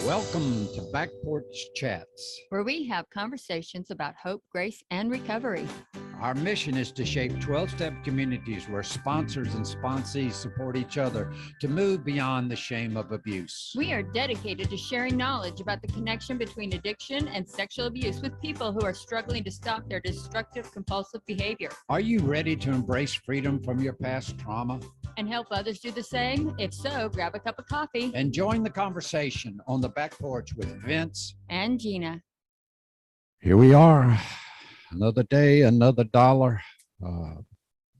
Welcome to Back Porch Chats, where we have conversations about hope, grace, and recovery. Our mission is to shape 12-step communities where sponsors and sponsees support each other to move beyond the shame of abuse. We are dedicated to sharing knowledge about the connection between addiction and sexual abuse with people who are struggling to stop their destructive, compulsive behavior. Are you ready to embrace freedom from your past trauma? And help others do the same? If so, grab a cup of coffee and join the conversation on the back porch with Vince and Gina. Here we are. Another day, another dollar.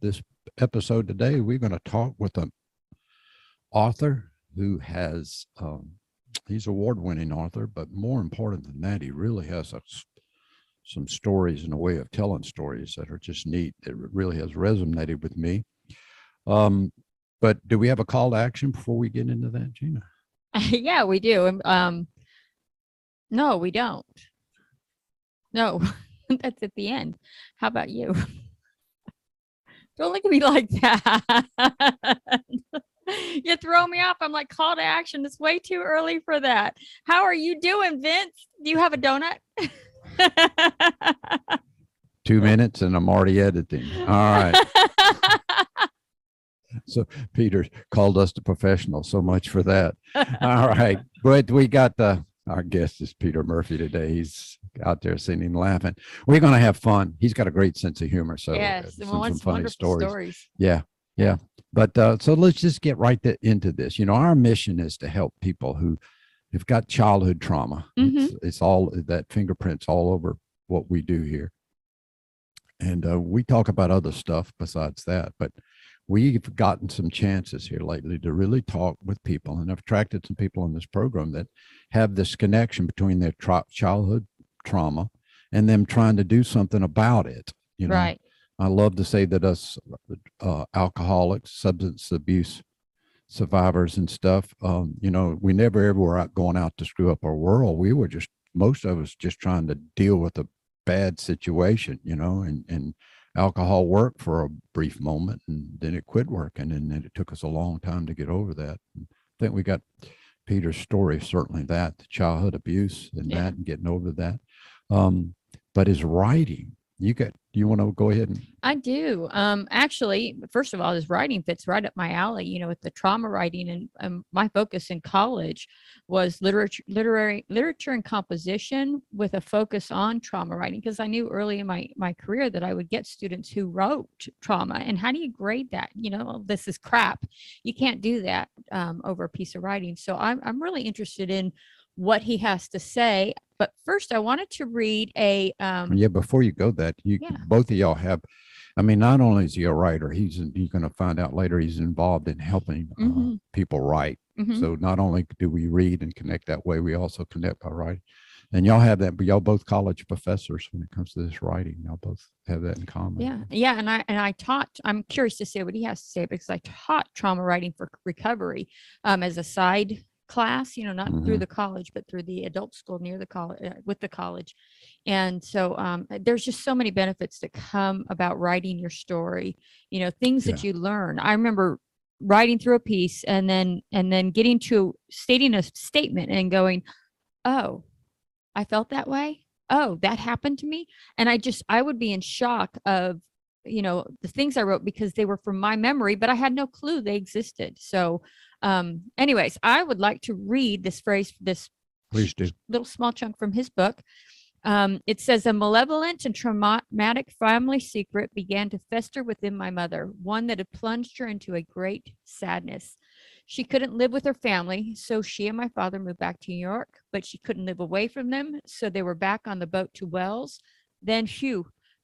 This episode today, we're going to talk with an author who has, he's an award-winning author, but more important than that, he really has some stories and a way of telling stories that are just neat. It really has resonated with me. But do we have a call to action before we get into that, Gina? Yeah, we do. No, we don't. No. That's at the end. How about you? Don't look at me like that. You throw me off. I'm like, call to action. It's way too early for that. How are you doing, Vince? Do you have a donut? 2 minutes and I'm already editing. All right. So Peter called us the professional. So much for that. All right. But we got our guest is Peter Murphy today. He's out there sitting and laughing. We're going to have fun. He's got a great sense of humor. So yes, some funny stories. Yeah. But so let's just get right into this. You know, our mission is to help people who have got childhood trauma. Mm-hmm. It's all that fingerprints all over what we do here. And we talk about other stuff besides that, but we've gotten some chances here lately to really talk with people, and I've attracted some people in this program that have this connection between their childhood trauma and them trying to do something about it. You know, right. I love to say that us alcoholics, substance abuse survivors and stuff, you know, we never ever were out going out to screw up our world. We were just, most of us just trying to deal with a bad situation, you know, and alcohol worked for a brief moment and then it quit working, and then it took us a long time to get over that. I think we got Peter's story, certainly that, the childhood abuse and that, and getting over that. But his writing, you want to go ahead? I do. Actually, first of all, his writing fits right up my alley, you know, with the trauma writing, and my focus in college was literature and composition with a focus on trauma writing, because I knew early in my career that I would get students who wrote trauma. And how do you grade that? You know, this is crap. You can't do that over a piece of writing. So I'm really interested in what he has to say. But first, I wanted to read a before you go that, both of y'all have, I mean, not only is he a writer, you're going to find out later he's involved in helping people write. Mm-hmm. So not only do we read and connect that way, we also connect by writing. And y'all have that, but y'all both college professors when it comes to this writing. Y'all both have that in common. Yeah. And I taught, I'm curious to see what he has to say, because I taught trauma writing for recovery as a side class, you know, not through the college, but through the adult school near the college, with the college. And so there's just so many benefits that come about writing your story, you know, things that you learn. I remember writing through a piece and then getting to stating a statement and going, oh, I felt that way. Oh, that happened to me. And I would be in shock of, you know, the things I wrote, because they were from my memory, but I had no clue they existed. So anyways, I would like to read this phrase, this Please do. Little small chunk from his book. It says, a malevolent and traumatic family secret began to fester within my mother, one that had plunged her into a great sadness. She couldn't live with her family, so she and my father moved back to New York, but she couldn't live away from them, so they were back on the boat to Wells. Then,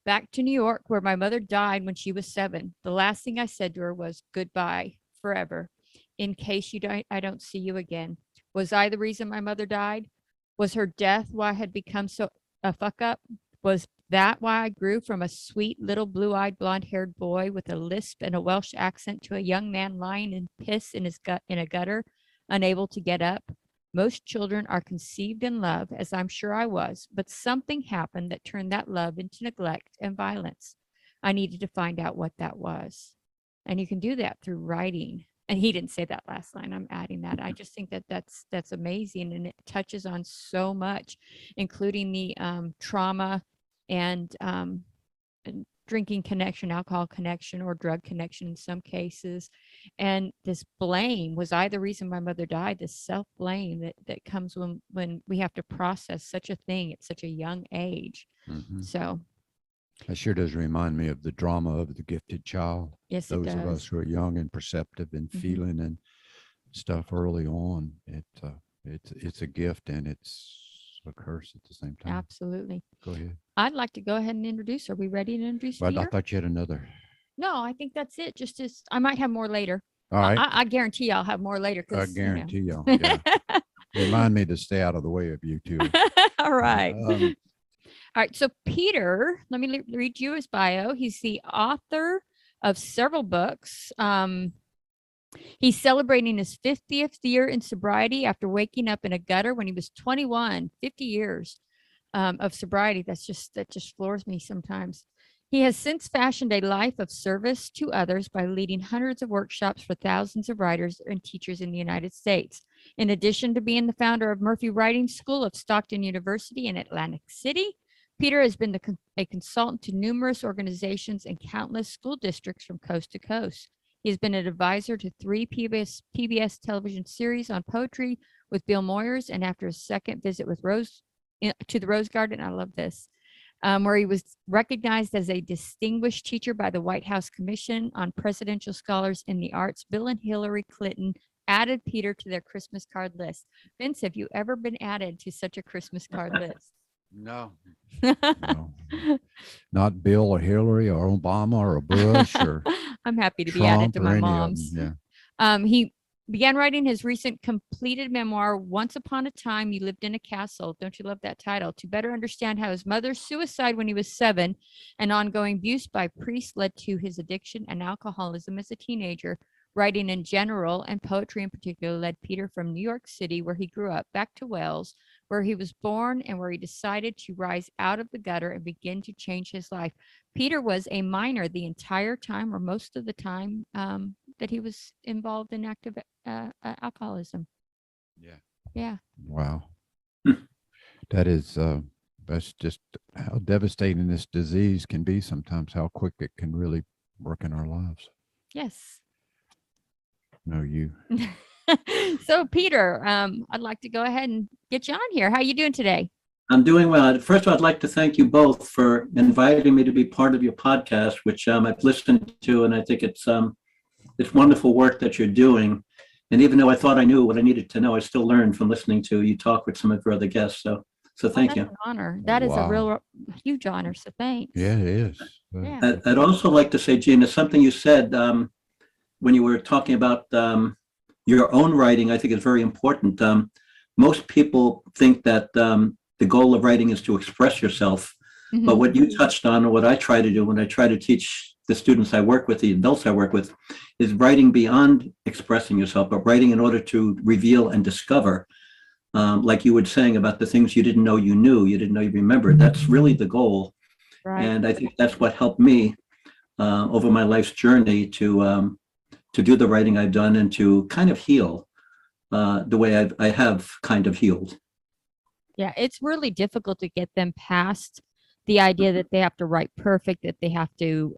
back to New York, where my mother died when she was 7. The last thing I said to her was, goodbye, forever. In case I don't see you again. Was I the reason my mother died? Was her death why I had become so a fuck up? Was that why I grew from a sweet little blue-eyed blonde-haired boy with a lisp and a Welsh accent to a young man lying in piss in a gutter, unable to get up? Most children are conceived in love, as I'm sure I was, but something happened that turned that love into neglect and violence. I needed to find out what that was. And you can do that through writing. And he didn't say that last line. I'm adding that. I just think that that's amazing, and it touches on so much, including the trauma and drinking connection, alcohol connection, or drug connection in some cases. And this blame, was I the reason my mother died? This self-blame that comes when we have to process such a thing at such a young age. Mhm. So That sure does remind me of the drama of the gifted child. yes, it Those does. of us who are young and perceptive and Mhm. feeling and stuff early on, it's a gift and it's a curse at the same time. Absolutely. Go ahead. I'd like to go ahead and introduce. Are we ready to introduce But I Peter? thought you had another. No, I think that's it. Just as I might have more later. All right. I guarantee I'll have more later. I 'Cause, guarantee you. Yeah. Remind me to stay out of the way of you two. All right. Um, All right. So Peter, let me read you his bio. He's the author of several books. He's celebrating his 50th year in sobriety after waking up in a gutter when he was 21, 50 years of sobriety. That just floors me sometimes. He has since fashioned a life of service to others by leading hundreds of workshops for thousands of writers and teachers in the United States. In addition to being the founder of Murphy Writing School of Stockton University in Atlantic City, Peter has been a consultant to numerous organizations and countless school districts from coast to coast. He has been an advisor to 3 PBS television series on poetry with Bill Moyers, and after his second visit with to the Rose Garden, I love this, where he was recognized as a distinguished teacher by the White House Commission on Presidential Scholars in the Arts. Bill and Hillary Clinton added Peter to their Christmas card list. Vince, have you ever been added to such a Christmas card list? no. No. Not Bill or Hillary or Obama or Bush or I'm happy to be added Trump to or my any mom's. of them. Yeah. He began writing his recent completed memoir, Once Upon a Time You Lived in a Castle. Don't you love that title? To better understand how his mother's suicide when he was 7 and ongoing abuse by priests led to his addiction and alcoholism as a teenager. Writing in general and poetry in particular led Peter from New York City, where he grew up, back to Wales, where he was born and where he decided to rise out of the gutter and begin to change his life. Peter was a minor the entire time, or most of the time, that he was involved in active alcoholism. Yeah. Yeah. Wow. That is, that's just how devastating this disease can be sometimes, how quick it can really work in our lives. Yes. No, you. So Peter, I'd like to go ahead and get you on here. How are you doing today? I'm doing well. First of all, I'd like to thank you both for inviting me to be part of your podcast, which I've listened to, and I think it's wonderful work that you're doing. And even though I thought I knew what I needed to know, I still learned from listening to you talk with some of your other guests. So thank you. That's an honor. That is a Wow. real huge honor. So thanks. Yeah, it is. Yeah. I'd also like to say, Gina, something you said when you were talking about your own writing, I think is very important. Most people think that the goal of writing is to express yourself. Mhm. But what you touched on, and what I try to do when I try to teach the students I work with, the adults I work with, is writing beyond expressing yourself, but writing in order to reveal and discover, like you were saying about the things you didn't know you knew, you didn't know you remembered. That's really the goal. Right. And I think that's what helped me over my life's journey to do the writing I've done and to kind of heal the way I have kind of healed. Yeah, it's really difficult to get them past the idea that they have to write perfect, that they have to,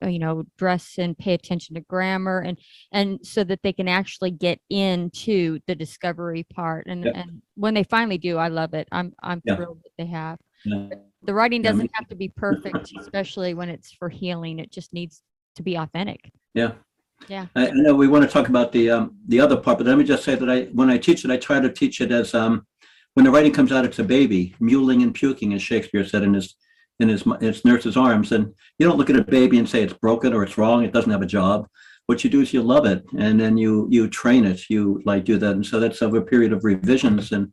dress and pay attention to grammar, and so that they can actually get into the discovery part. And Yeah. and when they finally do, I love it. I'm Yeah. thrilled that they have. Yeah. The writing Yeah, doesn't me have to be perfect, especially when it's for healing. It just needs to be authentic. Yeah. Yeah. I know we want to talk about the other part, but let me just say that when I teach it, I try to teach it as when the writing comes out, it's a baby mewling and puking, as Shakespeare said in his nurse's arms. And you don't look at a baby and say it's broken or it's wrong, it doesn't have a job. What you do is you love it, and then you train it, you do that. And so that's over a period of revisions, and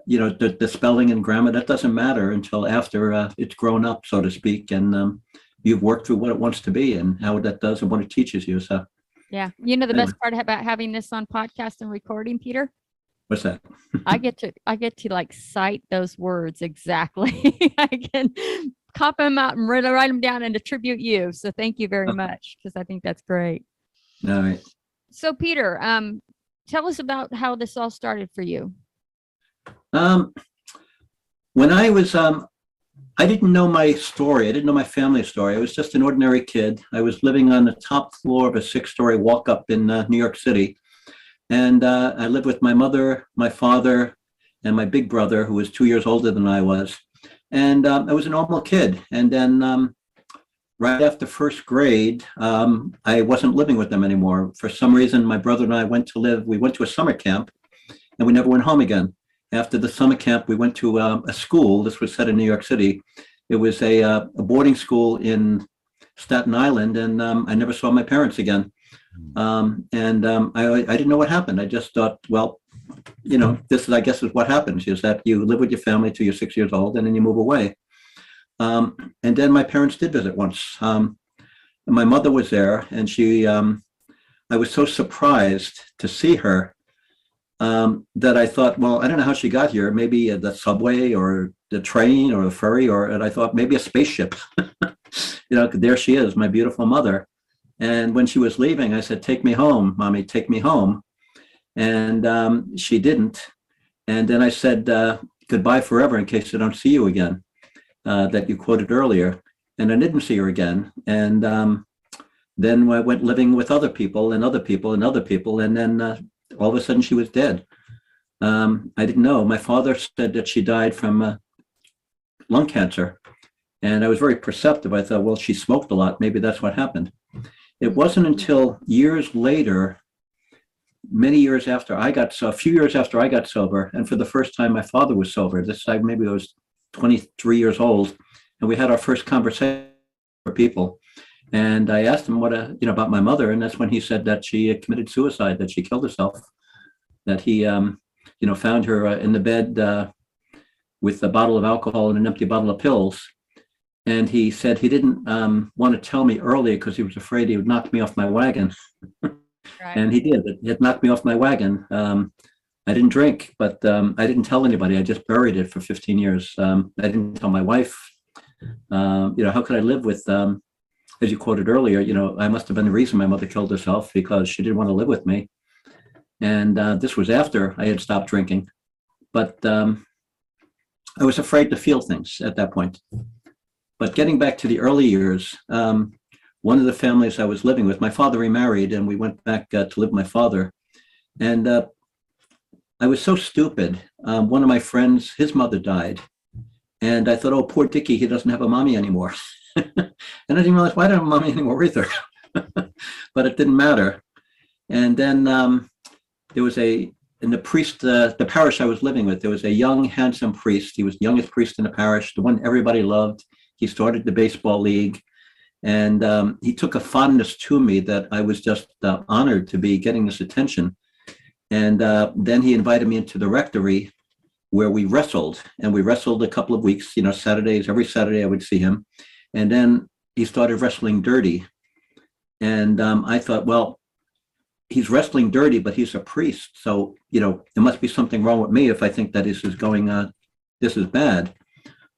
the spelling and grammar, that doesn't matter until after it's grown up, so to speak, and you've worked through what it wants to be and how that does and what it teaches you. So Yeah. The best part about having this on podcast and recording, Peter? what's that? I get to like cite those words exactly. I can cop them out and really write them down and attribute you. So thank you very much, because I think that's great. All right. So Peter, tell us about how this all started for you. Um, when I didn't know my story. I didn't know my family story. I was just an ordinary kid. I was living on the top floor of a 6-story walk-up in New York City. And I lived with my mother, my father, and my big brother, who was 2 years older than I was. And I was a normal kid. And then right after first grade, I wasn't living with them anymore. For some reason, my brother and I we went to a summer camp, and we never went home again. After the summer camp, we went to a school. This was set in New York City. It was a boarding school in Staten Island, and I never saw my parents again. I didn't know what happened. I just thought, well, this is, I guess, is what happens, is that you live with your family till you're 6 years old, and then you move away. And then my parents did visit once. My mother was there, and I was so surprised to see her that I thought, well, I don't know how she got here. Maybe the subway or the train or the ferry, and I thought maybe a spaceship. There she is, my beautiful mother. And when she was leaving, I said, "Take me home, Mommy, take me home." And she didn't. And then I said, "Goodbye forever in case I don't see you again," that you quoted earlier. And I didn't see her again. And then I went living with other people and other people and other people. And then all of a sudden she was dead. I didn't know. My father said that she died from lung cancer. And I was very perceptive. I thought, well, she smoked a lot. Maybe that's what happened. It wasn't until years later, many years after a few years after I got sober, and for the first time, my father was sober. This time, maybe I was 23 years old, and we had our first conversation for people. And I asked him about my mother, and that's when he said that she had committed suicide, that she killed herself, that he, found her in the bed with a bottle of alcohol and an empty bottle of pills. And he said he didn't want to tell me earlier because he was afraid he would knock me off my wagon. Right. And he did. It knocked me off my wagon. I didn't drink, but I didn't tell anybody. I just buried it for 15 years. I didn't tell my wife. How could I live with, as you quoted earlier, I must have been the reason my mother killed herself, because she didn't want to live with me. And this was after I had stopped drinking. But I was afraid to feel things at that point. But getting back to the early years, one of the families I was living with, my father remarried, and we went back to live with my father. And I was so stupid. One of my friends, his mother died. And I thought, oh, poor Dickie, he doesn't have a mommy anymore. And I didn't realize, why I don't have a mommy anymore either. But it didn't matter. And then there was in the parish I was living with, there was a young, handsome priest. He was the youngest priest in the parish, the one everybody loved. He started the baseball league. And he took a fondness to me that I was just honored to be getting this attention. And then he invited me into the rectory where we wrestled. And we wrestled a couple of weeks, Saturdays, every Saturday I would see him. And then he started wrestling dirty. And I thought, well, he's wrestling dirty, but he's a priest. So, there must be something wrong with me if I think that this is bad.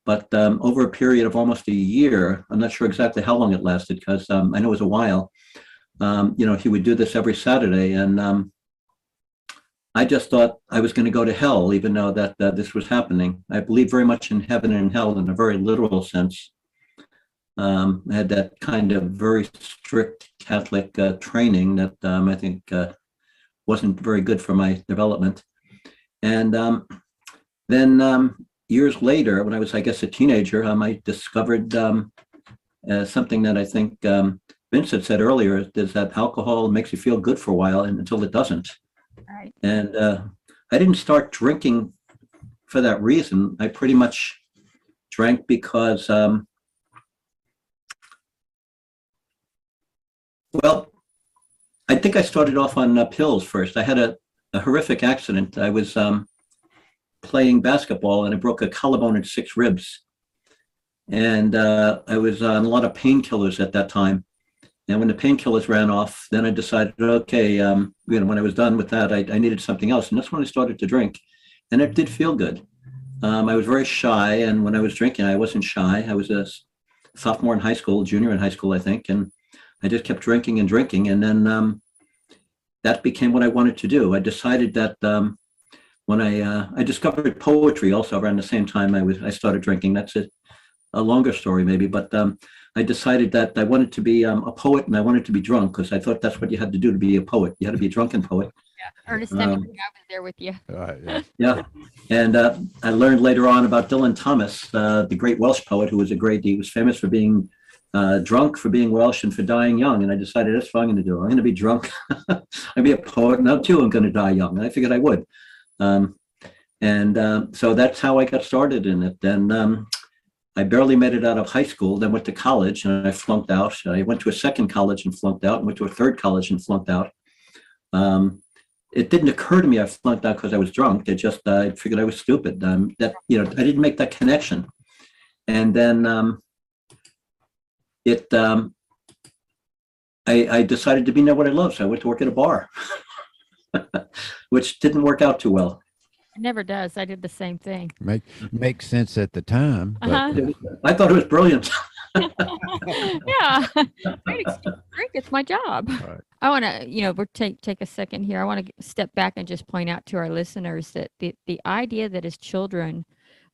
But over a period of almost a year, I'm not sure exactly how long it lasted, because I know it was a while, he would do this every Saturday. And I just thought I was going to go to hell, even though that this was happening. I believe very much in heaven and hell in a very literal sense. I had that kind of very strict Catholic training that I think wasn't very good for my development. And then years later, when I was, I guess, a teenager, I discovered something that I think Vincent said earlier, is that alcohol makes you feel good for a while until it doesn't. Right. And I didn't start drinking for that reason. I pretty much drank because, I think I started off on pills first. I had a horrific accident. I was playing basketball and I broke a collarbone and 6 ribs. And I was on a lot of painkillers at that time. And when the painkillers ran off, then I decided, okay, when I was done with that, I needed something else. And that's when I started to drink. And it did feel good. I was very shy. And when I was drinking, I wasn't shy. I was a sophomore in high school, junior in high school, I think. And I just kept drinking and drinking. And then that became what I wanted to do. I decided that when I discovered poetry also around the same time I started drinking. That's a longer story maybe, but I decided that I wanted to be a poet, and I wanted to be drunk, because I thought that's what you had to do to be a poet. You had to be a drunken poet. Yeah. Ernest Hemingway, I was there with you. Right. Yeah. Yeah. And I learned later on about Dylan Thomas, the great Welsh poet, who was he was famous for being drunk, for being Welsh, and for dying young. And I decided that's what I'm going to do. I'm going to be drunk. I'm going to be a poet. Now too, I'm going to die young. And I figured I would. So that's how I got started in it. Then I barely made it out of high school, then went to college and I flunked out. I went to a second college and flunked out, and went to a third college and flunked out. It didn't occur to me I flunked out because I was drunk. It just, I figured I was stupid. I didn't make that connection. And then I decided to be near what I love. So I went to work at a bar, which didn't work out too well. It never does. I did the same thing. Makes sense at the time. But, I thought it was brilliant. Yeah. Great drink. It's my job. Right. I want to, we'll take a second here. I want to step back and just point out to our listeners that the idea that as children,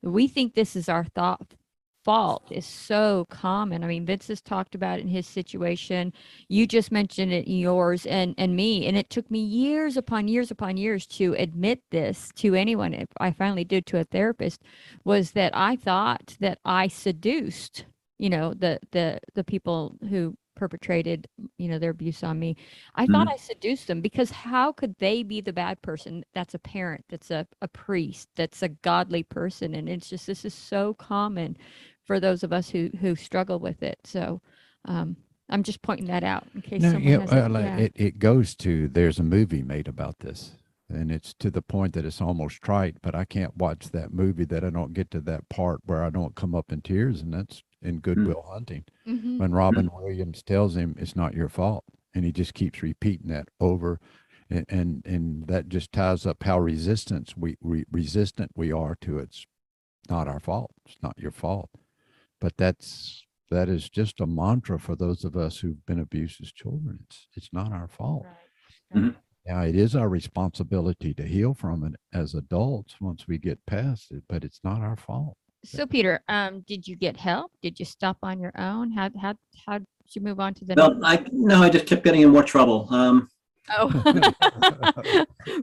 we think this is our fault is so common. I mean, Vince has talked about it in his situation. You just mentioned it in yours and me. And it took me years upon years upon years to admit this to anyone. If I finally did to a therapist, was that I thought that I seduced, the people who perpetrated, their abuse on me. I thought I seduced them, because how could they be the bad person? That's a parent, that's a priest, that's a godly person. And it's just, this is so common for those of us who struggle with it. So I'm just pointing that out in case someone has it goes to, there's a movie made about this, and it's to the point that it's almost trite, but I can't watch that movie that I don't get to that part where I don't come up in tears. And that's in Good Will Hunting, when Robin Williams tells him it's not your fault, and he just keeps repeating that over, and that just ties up how resistant we are to it's not our fault, it's not your fault. But that is just a mantra for those of us who've been abused as children. It's not our fault. Right. Now, it is our responsibility to heal from it as adults once we get past it, but it's not our fault. So Peter, did you get help? Did you stop on your own? How did you move on to the No, I just kept getting in more trouble.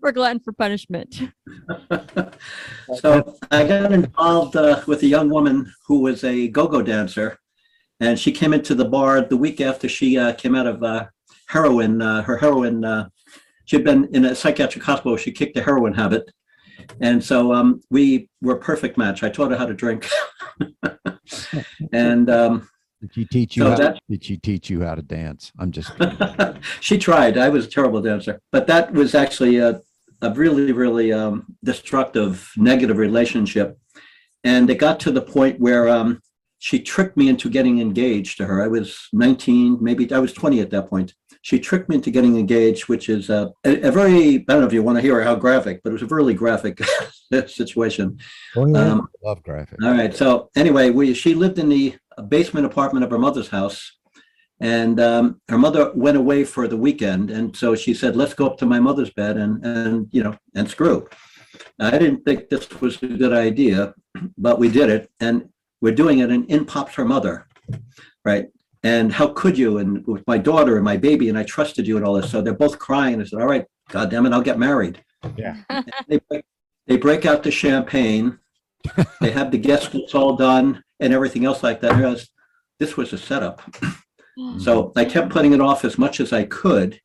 We're glutton for punishment. So I got involved with a young woman who was a go-go dancer, and she came into the bar the week after she came out of heroin. Her heroin, she'd been in a psychiatric hospital. She kicked the heroin habit. And so we were a perfect match. I taught her how to drink. And did she teach you? Did she teach you how to dance? I'm just kidding. She tried. I was a terrible dancer, but that was actually a really, really destructive, negative relationship. And it got to the point where she tricked me into getting engaged to her. I was 19, maybe I was 20 at that point. She tricked me into getting engaged, which is a very, I don't know if you want to hear how graphic, but it was a really graphic situation. Oh, yeah. I love graphic. All right. So anyway, she lived in the basement apartment of her mother's house, and her mother went away for the weekend. And so she said, let's go up to my mother's bed and screw. I didn't think this was a good idea, but we did it, and we're doing it, and in pops her mother, right? And how could you? And with my daughter and my baby, and I trusted you and all this. So they're both crying. I said, all right, God damn it, I'll get married. Yeah. They break out the champagne. They have the guest list all done and everything else like that. And this was a setup. So I kept putting it off as much as I could.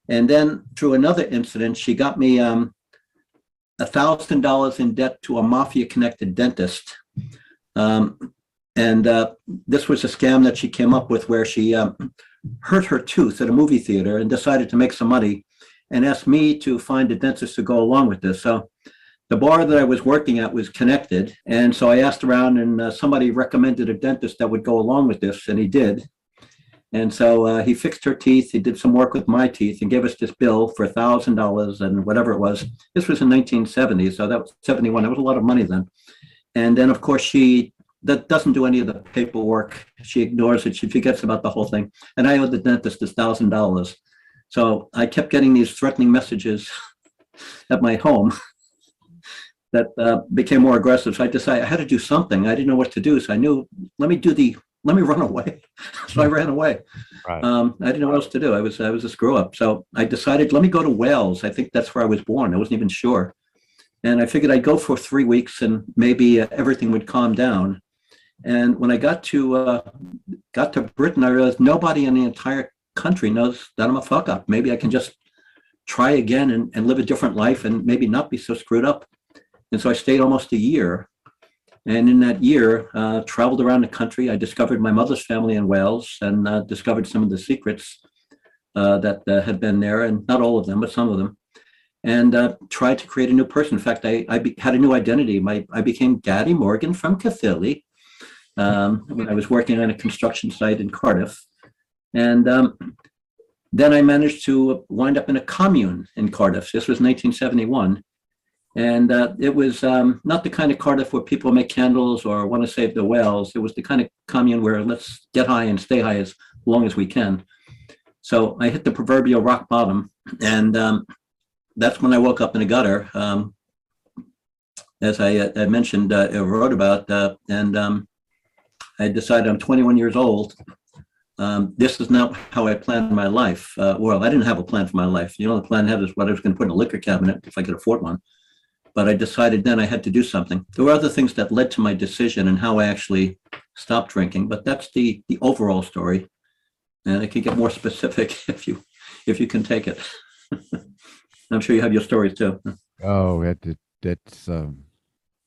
And then through another incident, she got me $1,000 in debt to a mafia-connected dentist. And this was a scam that she came up with, where she hurt her tooth at a movie theater and decided to make some money, and asked me to find a dentist to go along with this. So the bar that I was working at was connected. And so I asked around, and somebody recommended a dentist that would go along with this, and he did. And so he fixed her teeth. He did some work with my teeth and gave us this bill for $1,000 and whatever it was. This was in 1970, so that was 71. That was a lot of money then. And then, of course, that doesn't do any of the paperwork. She ignores it. She forgets about the whole thing. And I owed the dentist $1,000. So I kept getting these threatening messages at my home that became more aggressive. So I decided I had to do something. I didn't know what to do. So I knew, let me run away. So I ran away. Right. I didn't know what else to do. I was a screw up. So I decided, let me go to Wales. I think that's where I was born. I wasn't even sure. And I figured I'd go for 3 weeks and maybe everything would calm down. And when I got to Britain, I realized nobody in the entire country knows that I'm a fuck up. Maybe I can just try again and live a different life and maybe not be so screwed up. And so I stayed almost a year. And in that year, traveled around the country. I discovered my mother's family in Wales and discovered some of the secrets that had been there, and not all of them, but some of them. And tried to create a new person. In fact, I had a new identity. I became Gaddy Morgan from Caerphilly when I was working on a construction site in Cardiff. And then I managed to wind up in a commune in Cardiff. This was 1971. And it was not the kind of Cardiff where people make candles or want to save the whales. It was the kind of commune where let's get high and stay high as long as we can. So I hit the proverbial rock bottom. And that's when I woke up in a gutter, as I mentioned, I wrote about. And I decided I'm 21 years old. This is not how I planned my life. Well, I didn't have a plan for my life. The only plan I had is what I was going to put in a liquor cabinet if I could afford one. But I decided then I had to do something. There were other things that led to my decision and how I actually stopped drinking, but that's the overall story. And I can get more specific if you can take it. I'm sure you have your stories too. Oh, that's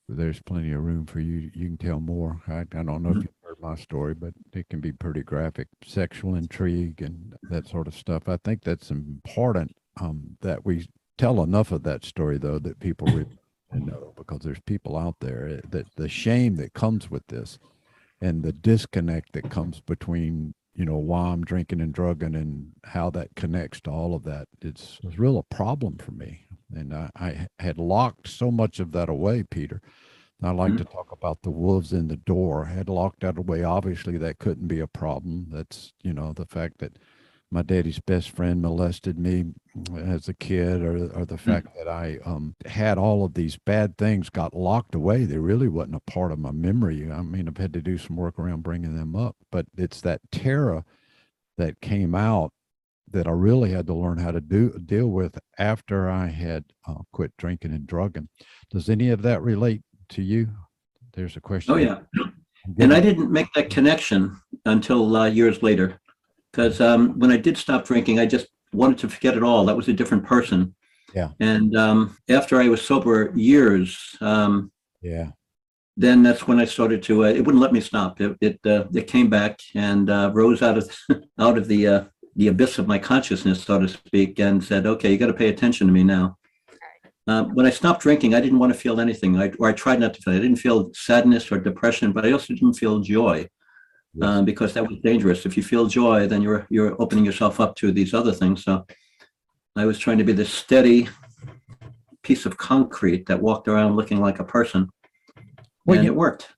there's plenty of room for you. You can tell more. I don't know if you've heard my story, but it can be pretty graphic. Sexual intrigue and that sort of stuff. I think that's important that we tell enough of that story, though, that people really know, because there's people out there that the shame that comes with this and the disconnect that comes between, why I'm drinking and drugging and how that connects to all of that. It's real a problem for me. And I had locked so much of that away, Peter. I like to talk about the wolves in the door. I had locked that away. Obviously, that couldn't be a problem. That's, the fact that my daddy's best friend molested me as a kid, or the fact that I had all of these bad things got locked away. They really wasn't a part of my memory. I mean, I've had to do some work around bringing them up, but it's that terror that came out that I really had to learn how to deal with after I had quit drinking and drugging. Does any of that relate to you? There's a question. Oh, yeah. And I didn't make that connection until years later. Because when I did stop drinking, I just wanted to forget it all. That was a different person. Yeah. And after I was sober years, yeah, then that's when I started to. It wouldn't let me stop. It came back and rose out of the abyss of my consciousness, so to speak, and said, "Okay, you got to pay attention to me now." When I stopped drinking, I didn't want to feel anything. I tried not to feel. I didn't feel sadness or depression, but I also didn't feel joy. yes. Because that was dangerous. If you feel joy, then you're opening yourself up to these other things. So I was trying to be this steady piece of concrete that walked around looking like a person, and it worked.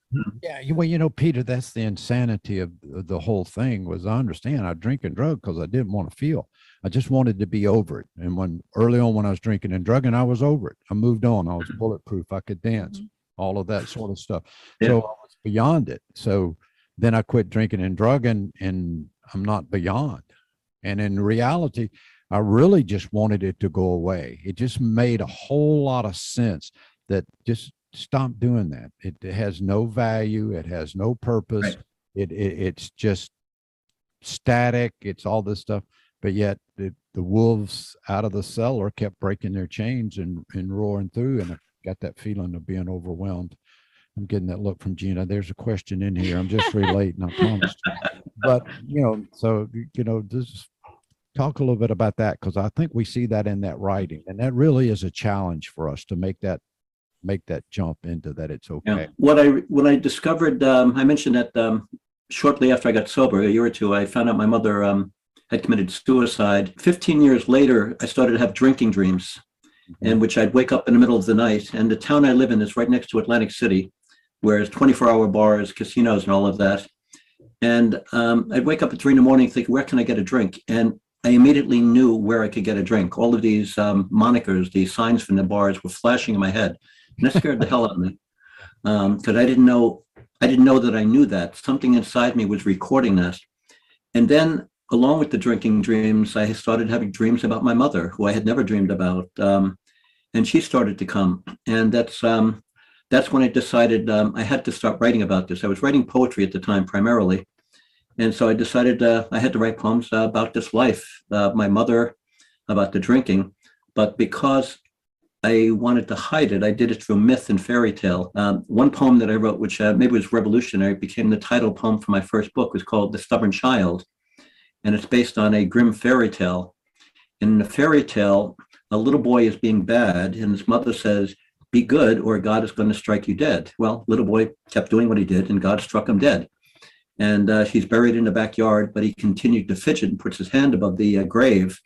Yeah, well, Peter, that's the insanity of the whole thing. Was I understand I drink and drug because I didn't want to feel. I just wanted to be over it. And early on when I was drinking and drugging, I was over it. I moved on. I was bulletproof. I could dance, all of that sort of stuff. Yeah. So I was beyond it. So then I quit drinking and drugging, and I'm not beyond. And in reality, I really just wanted it to go away. It just made a whole lot of sense that just stop doing that. It has no value. It has no purpose. Right. It's just static. It's all this stuff. But yet the wolves out of the cellar kept breaking their chains and roaring through. And I got that feeling of being overwhelmed. I'm getting that look from Gina. There's a question in here. I'm just relating, I promise. But, just talk a little bit about that, because I think we see that in that writing. And that really is a challenge for us to make that jump into that it's okay. Yeah. When I discovered, I mentioned that shortly after I got sober, a year or two, I found out my mother had committed suicide. 15 years later, I started to have drinking dreams, in which I'd wake up in the middle of the night. And the town I live in is right next to Atlantic City, where it's 24-hour bars, casinos, and all of that. And I'd wake up at 3 a.m. thinking, where can I get a drink? And I immediately knew where I could get a drink. All of these monikers, these signs from the bars were flashing in my head. And that scared the hell out of me. Because I didn't know that I knew that. Something inside me was recording this. And then along with the drinking dreams, I started having dreams about my mother, who I had never dreamed about. And she started to come. And that's when I decided I had to start writing about this. I was writing poetry at the time primarily. And so I decided I had to write poems about this life, my mother, about the drinking. But because I wanted to hide it, I did it through myth and fairy tale. One poem that I wrote, which maybe was revolutionary, became the title poem for my first book, was called The Stubborn Child. And it's based on a grim fairy tale. In the fairy tale, a little boy is being bad, and his mother says, "Be good, or God is going to strike you dead." Well, little boy kept doing what he did, and God struck him dead. And he's buried in the backyard, but he continued to fidget and puts his hand above the grave.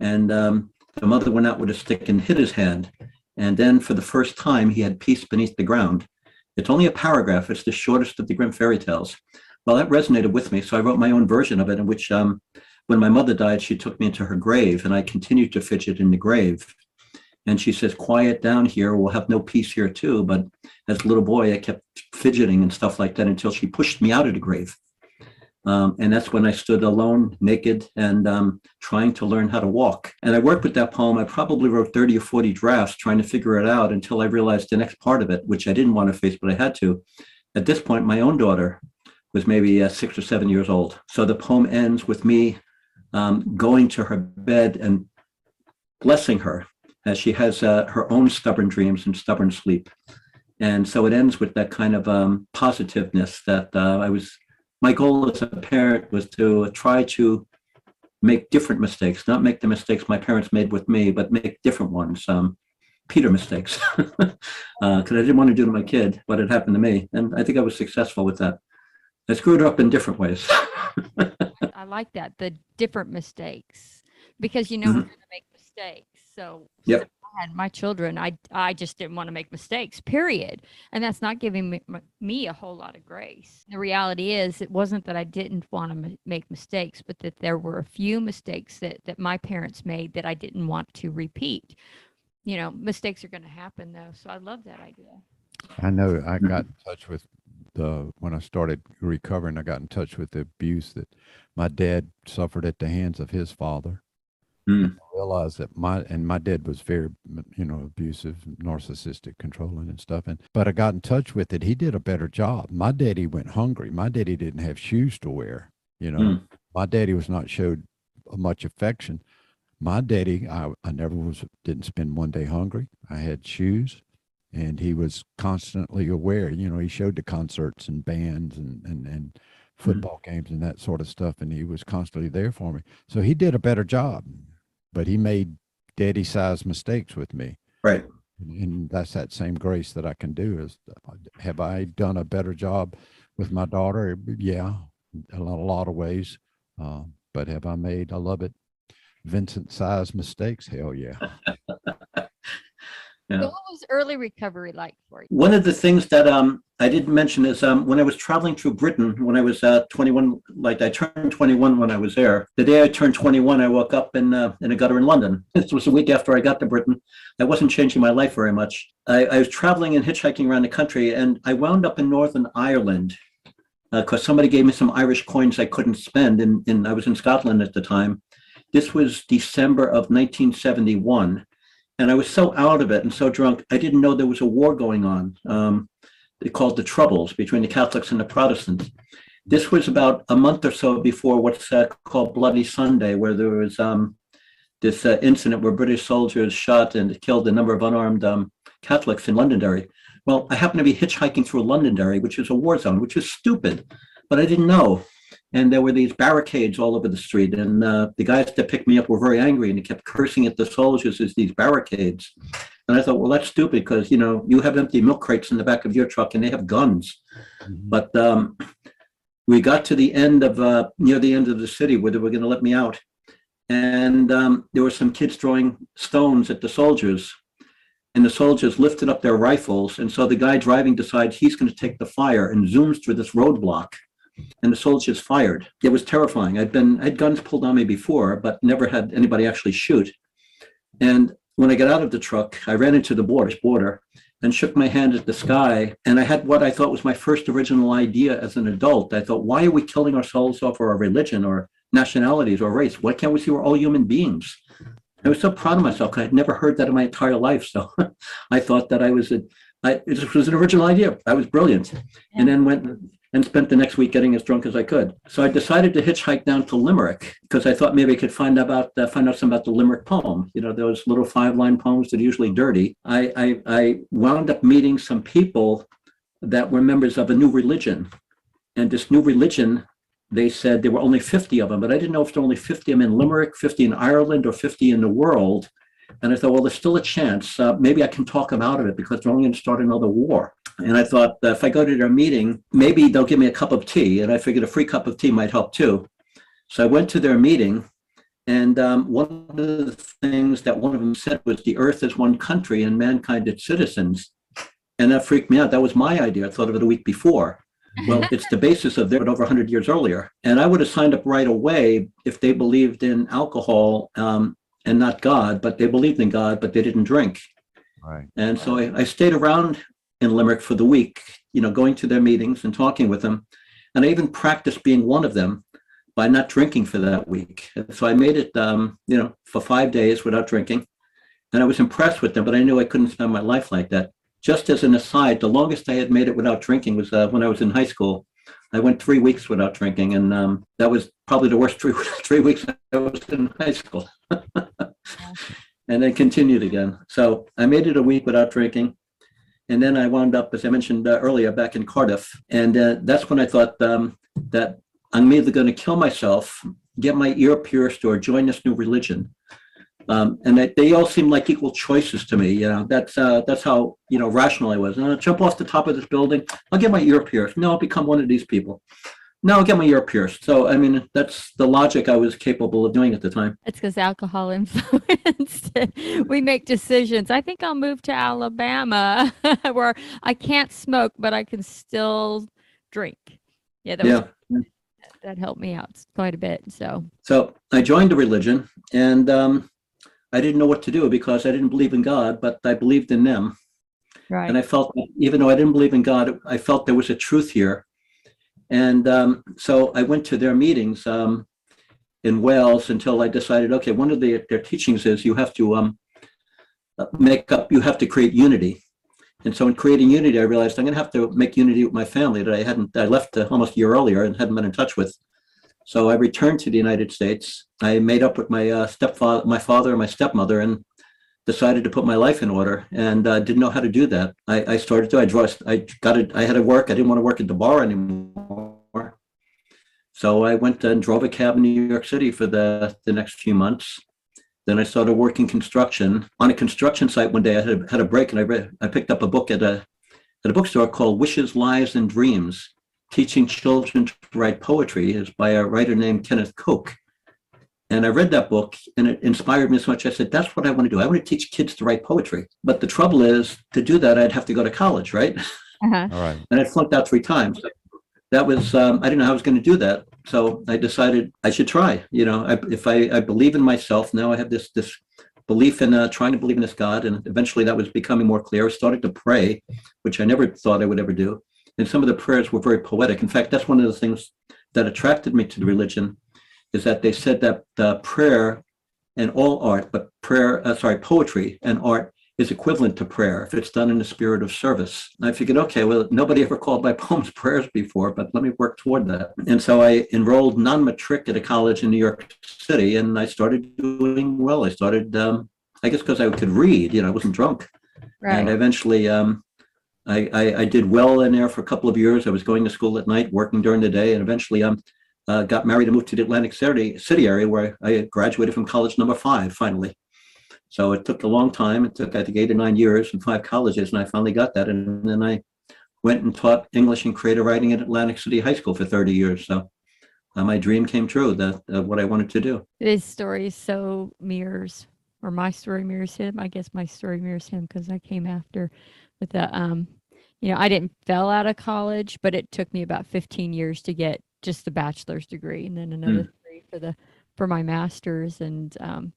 And the mother went out with a stick and hit his hand. And then for the first time, he had peace beneath the ground. It's only a paragraph. It's the shortest of the grim fairy tales. Well, that resonated with me. So I wrote my own version of it, in which when my mother died, she took me into her grave, and I continued to fidget in the grave. And she says, "Quiet down here. We'll have no peace here too." But as a little boy, I kept fidgeting and stuff like that until she pushed me out of the grave. And that's when I stood alone, naked, and trying to learn how to walk. And I worked with that poem. I probably wrote 30 or 40 drafts trying to figure it out until I realized the next part of it, which I didn't want to face, but I had to. At this point, my own daughter was maybe 6 or 7 years old. So the poem ends with me going to her bed and blessing her, as she has her own stubborn dreams and stubborn sleep. And so it ends with that kind of positiveness that my goal as a parent was to try to make different mistakes, not make the mistakes my parents made with me, but make different ones, Peter mistakes, because I didn't want to do to my kid what had happened to me. And I think I was successful with that. I screwed her up in different ways. I like that, the different mistakes, because we're going to make mistakes. So Yep. I had my children, I just didn't want to make mistakes, period. And that's not giving me a whole lot of grace. The reality is, it wasn't that I didn't want to make mistakes, but that there were a few mistakes that my parents made that I didn't want to repeat. Mistakes are going to happen though. So I love that idea. I know I got in touch with when I started recovering, I got in touch with the abuse that my dad suffered at the hands of his father. Mm. I realized that my dad was very, abusive, narcissistic, controlling and stuff. But I got in touch with it. He did a better job. My daddy went hungry. My daddy didn't have shoes to wear. My daddy was not showed much affection. My daddy, I never didn't spend one day hungry. I had shoes, and he was constantly aware. He showed the concerts and bands and football games and that sort of stuff, and he was constantly there for me. So he did a better job, but he made daddy-sized mistakes with me. Right. And that's that same grace that I can do. Is have I done a better job with my daughter? Yeah, in a lot of ways. But have I made, I love it, Vincent-sized mistakes? Hell yeah. Yeah. So what was early recovery like for you? One of the things that I didn't mention is when I was traveling through Britain, when I was 21, like I turned 21 when I was there. The day I turned 21, I woke up in a gutter in London. This was a week after I got to Britain. I wasn't changing my life very much. I was traveling and hitchhiking around the country, and I wound up in Northern Ireland because somebody gave me some Irish coins I couldn't spend. And I was in Scotland at the time. This was December of 1971. And I was so out of it and so drunk, I didn't know there was a war going on. They called the Troubles between the Catholics and the Protestants. This was about a month or so before what's called Bloody Sunday, where there was this incident where British soldiers shot and killed a number of unarmed Catholics in Londonderry. Well, I happened to be hitchhiking through Londonderry, which is a war zone, which is stupid, but I didn't know. And there were these barricades all over the street. And the guys that picked me up were very angry, and they kept cursing at the soldiers as these barricades. And I thought, well, that's stupid because, you have empty milk crates in the back of your truck and they have guns. Mm-hmm. But we got to the end of, near the end of the city where they were going to let me out. And there were some kids throwing stones at the soldiers. And the soldiers lifted up their rifles. And so the guy driving decides he's going to take the fire and zooms through this roadblock and the soldiers fired. It was terrifying. I had guns pulled on me before, but never had anybody actually shoot. And when I got out of the truck, I ran into the border and shook my hand at the sky. And I had what I thought was my first original idea as an adult. I thought, why are we killing ourselves over our religion or nationalities or race? Why can't we see we're all human beings? I was so proud of myself. I had never heard that in my entire life. So I thought that it was an original idea. I was brilliant. And then went and spent the next week getting as drunk as I could. So I decided to hitchhike down to Limerick because I thought maybe I could find out something about the Limerick poem. You know, those little 5-line poems that are usually dirty. I wound up meeting some people that were members of a new religion. And this new religion, they said there were only 50 of them, but I didn't know if there were only 50 of them in Limerick, 50 in Ireland, or 50 in the world. And I thought, well, there's still a chance. Maybe I can talk them out of it because they're only going to start another war. And I thought that if I go to their meeting, maybe they'll give me a cup of tea. And I figured a free cup of tea might help too. So I went to their meeting. And one of the things that one of them said was the earth is one country and mankind its citizens. And that freaked me out. That was my idea. I thought of it a week before. Well, it's the basis of their over 100 years earlier. And I would have signed up right away if they believed in alcohol and not God, but they believed in God, but they didn't drink. Right. And so I stayed around in Limerick for the week, going to their meetings and talking with them. And I even practiced being one of them by not drinking for that week. So I made it, for 5 days without drinking. And I was impressed with them, but I knew I couldn't spend my life like that. Just as an aside, the longest I had made it without drinking was when I was in high school. I went 3 weeks without drinking, and that was probably the worst 3 weeks I was in high school. And then continued again. So I made it a week without drinking. And then I wound up, as I mentioned earlier, back in Cardiff. And that's when I thought that I'm either going to kill myself, get my ear pierced, or join this new religion. And they all seemed like equal choices to me. That's how, rational I was. And I'll jump off the top of this building. I'll get my ear pierced. No, I'll become one of these people. No, I'll get my ear pierced. So, I mean, that's the logic I was capable of doing at the time. It's because alcohol influenced it. We make decisions. I think I'll move to Alabama where I can't smoke, but I can still drink. Yeah, that helped me out quite a bit. So I joined the religion, and I didn't know what to do because I didn't believe in God, but I believed in them. Right. And I felt, even though I didn't believe in God, I felt there was a truth here. And so I went to their meetings in Wales until I decided, okay, one of their teachings is you have to you have to create unity. And so in creating unity, I realized I'm going to have to make unity with my family that I left almost a year earlier and hadn't been in touch with. So I returned to the United States. I made up with my my father and my stepmother, and decided to put my life in order, and didn't know how to do that. I started to, I had to work. I didn't want to work at the bar anymore. So I went and drove a cab in New York City for the next few months. Then I started working construction. On a construction site one day, I had a break, and I picked up a book at a bookstore called Wishes, Lies, and Dreams, Teaching Children to Write Poetry. Is by a writer named Kenneth Koch. And I read that book, and it inspired me so much. I said, that's what I want to do. I want to teach kids to write poetry. But the trouble is, to do that, I'd have to go to college, right? Uh-huh. All right. And I flunked out 3 times. That was, I didn't know how I was going to do that. So I decided I should try. If I believe in myself, now I have this belief in trying to believe in this God. And eventually that was becoming more clear. I started to pray, which I never thought I would ever do. And some of the prayers were very poetic. In fact, that's one of the things that attracted me to the religion, is that they said that prayer and all art, but poetry and art is equivalent to prayer if it's done in the spirit of service. And I figured, okay, well, nobody ever called my poems prayers before, but let me work toward that. And so I enrolled non-matric at a college in New York City, and I started doing well. I started, I guess because I could read, I wasn't drunk. Right. And eventually I did well in there for a couple of years. I was going to school at night, working during the day, and eventually got married and moved to the Atlantic City area, where I graduated from college number 5 finally. So it took a long time. It took, I think, 8 or 9 years and 5 colleges, and I finally got that. And then I went and taught English and creative writing at Atlantic City High School for 30 years. So my dream came true, what I wanted to do. His story so mirrors, or my story mirrors him. I guess my story mirrors him because I came after with the, I didn't fail out of college, but it took me about 15 years to get just the bachelor's degree, and then another 3 for my master's, and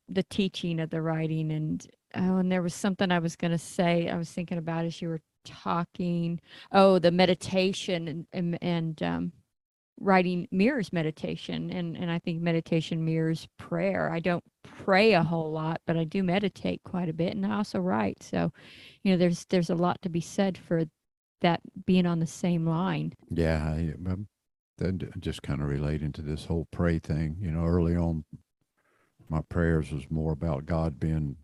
the teaching of the writing. And there was something I was going to say, I was thinking about as you were talking. Oh, the meditation and writing mirrors meditation, and I think meditation mirrors prayer. I don't pray a whole lot, but I do meditate quite a bit, and I also write. So, there's a lot to be said for that being on the same line. Yeah, then just kind of relating to this whole pray thing. Early on, my prayers was more about God being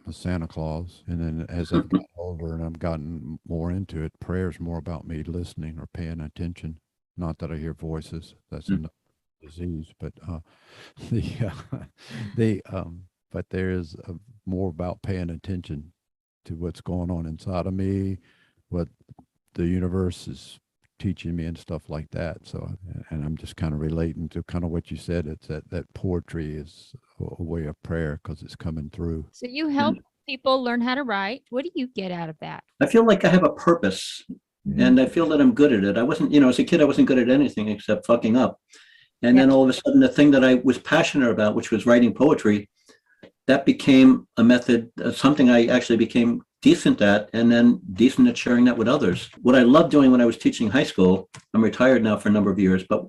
a Santa Claus, and then as I've gotten older and I've gotten more into it, prayer's more about me listening or paying attention. Not that I hear voices. That's another disease, but but there is more about paying attention to what's going on inside of me, what the universe is teaching me and stuff like that. So, and I'm just kind of relating to kind of what you said. It's that poetry is a way of prayer because it's coming through. So you help people learn how to write. What do you get out of that? I feel like I have a purpose, and I feel that I'm good at it. I wasn't, as a kid, I wasn't good at anything except fucking up. And then all of a sudden, the thing that I was passionate about, which was writing poetry, that became a method, something I actually became decent at, and then decent at sharing that with others. What I loved doing when I was teaching high school, I'm retired now for a number of years, but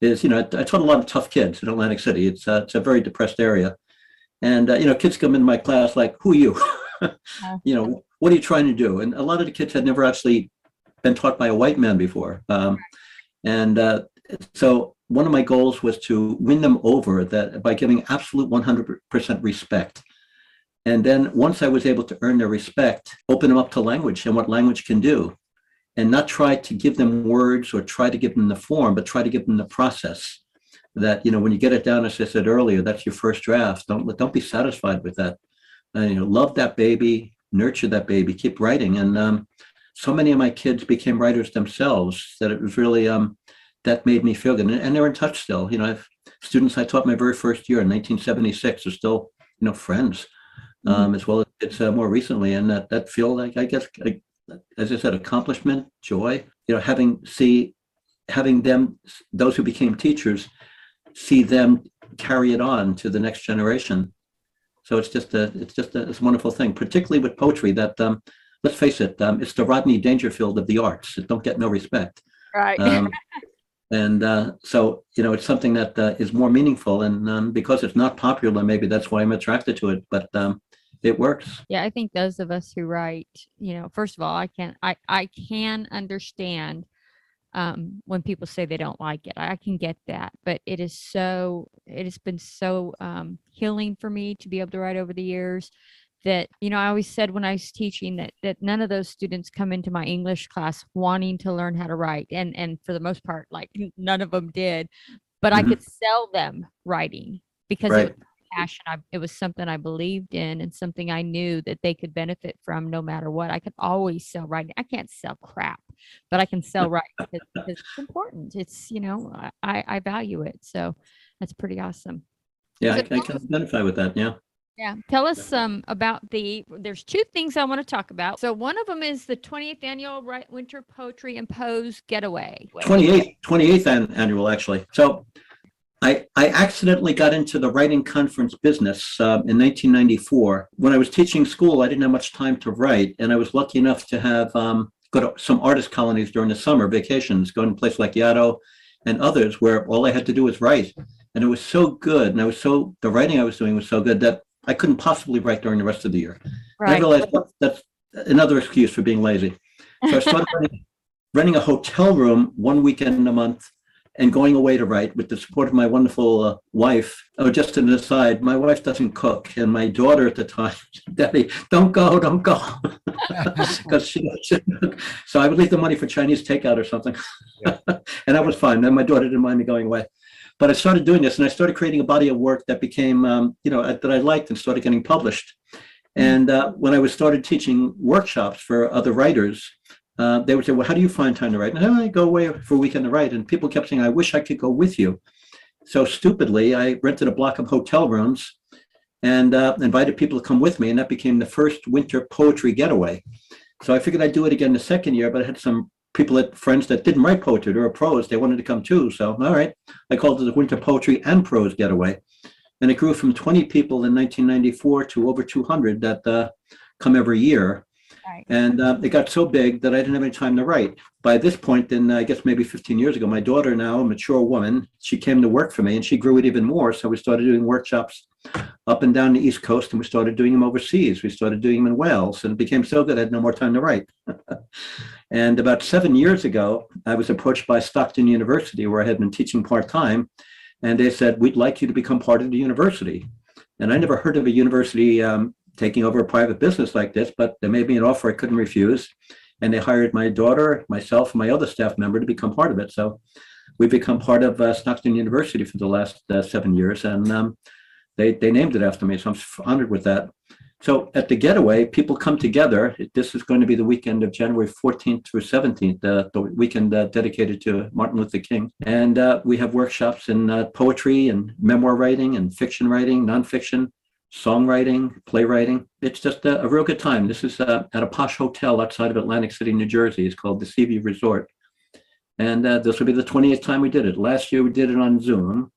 is, I taught a lot of tough kids in Atlantic City. It's a very depressed area. And, kids come into my class like, who are you? What are you trying to do? And a lot of the kids had never actually been taught by a white man before. So one of my goals was to win them over that by giving absolute 100% respect. And then once I was able to earn their respect, open them up to language and what language can do, and not try to give them words or try to give them the form, but try to give them the process. That, when you get it down, as I said earlier, that's your first draft. Don't be satisfied with that. Love that baby, nurture that baby, keep writing. And so many of my kids became writers themselves that it was really, that made me feel good. And they're in touch still. I have students I taught my very first year in 1976 are still, friends. As well as it's more recently, and that feel like, I guess, as I said, accomplishment, joy, having them, those who became teachers, see them carry it on to the next generation. So it's just a wonderful thing, particularly with poetry that, let's face it, it's the Rodney Dangerfield of the arts. It don't get no respect. Right. So, it's something that is more meaningful, and because it's not popular, maybe that's why I'm attracted to it, but it works. Yeah, I think those of us who write, first of all, I can understand when people say they don't like it. I can get that, but it has been so healing for me to be able to write over the years that, I always said when I was teaching that none of those students come into my English class wanting to learn how to write. And for the most part, like none of them did, but I could sell them writing because it was passion. It was something I believed in and something I knew that they could benefit from no matter what. I could always sell writing. I can't sell crap, but I can sell writing because it's important. It's, I value it. So that's pretty awesome. Yeah, I can identify with that. Yeah. Yeah. Tell us about there's 2 things I want to talk about. So one of them is the 20th annual Winter Poetry and Prose Getaway. 28th annual, actually. So I accidentally got into the writing conference business in 1994. When I was teaching school, I didn't have much time to write, and I was lucky enough to have go to some artist colonies during the summer vacations, going to places like Yaddo and others where all I had to do was write. And it was so good, and the writing I was doing was so good that I couldn't possibly write during the rest of the year. Right. And I realized that's another excuse for being lazy. So I started renting a hotel room one weekend a month and going away to write with the support of my wonderful wife. Oh, just an aside, my wife doesn't cook. And my daughter at the time, Daddy, don't go. Because she doesn't cook. So I would leave the money for Chinese takeout or something. Yeah. And that was fine. Then my daughter didn't mind me going away. But I started doing this, and I started creating a body of work that became, that I liked and started getting published. And when I started teaching workshops for other writers, they would say, well, how do you find time to write? And I go away for a weekend to write. And people kept saying, I wish I could go with you. So stupidly, I rented a block of hotel rooms and invited people to come with me. And that became the first winter poetry getaway. So I figured I'd do it again the second year, but I had some friends that didn't write poetry, they were prose. They wanted to come too. So, all right, I called it the Winter Poetry and Prose Getaway. And it grew from 20 people in 1994 to over 200 that come every year. Right. And it got so big that I didn't have any time to write. By this point, then I guess maybe 15 years ago, my daughter, now a mature woman, she came to work for me and she grew it even more. So we started doing workshops up and down the East Coast, and we started doing them overseas. We started doing them in Wales, and it became so good I had no more time to write. And about 7 years ago, I was approached by Stockton University, where I had been teaching part-time, and they said, we'd like you to become part of the university. And I never heard of a university taking over a private business like this, but they made me an offer I couldn't refuse. And they hired my daughter, myself, and my other staff member to become part of it. So we've become part of Stockton University for the last 7 years, and they named it after me. So I'm honored with that. So at the Getaway, people come together. This is going to be the weekend of January 14th through 17th, the weekend dedicated to Martin Luther King. And we have workshops in poetry and memoir writing and fiction writing, nonfiction, songwriting, playwriting. It's just a real good time. This is at a posh hotel outside of Atlantic City, New Jersey. It's called the Seaview Resort. And this will be the 28th time we did it. Last year we did it on Zoom.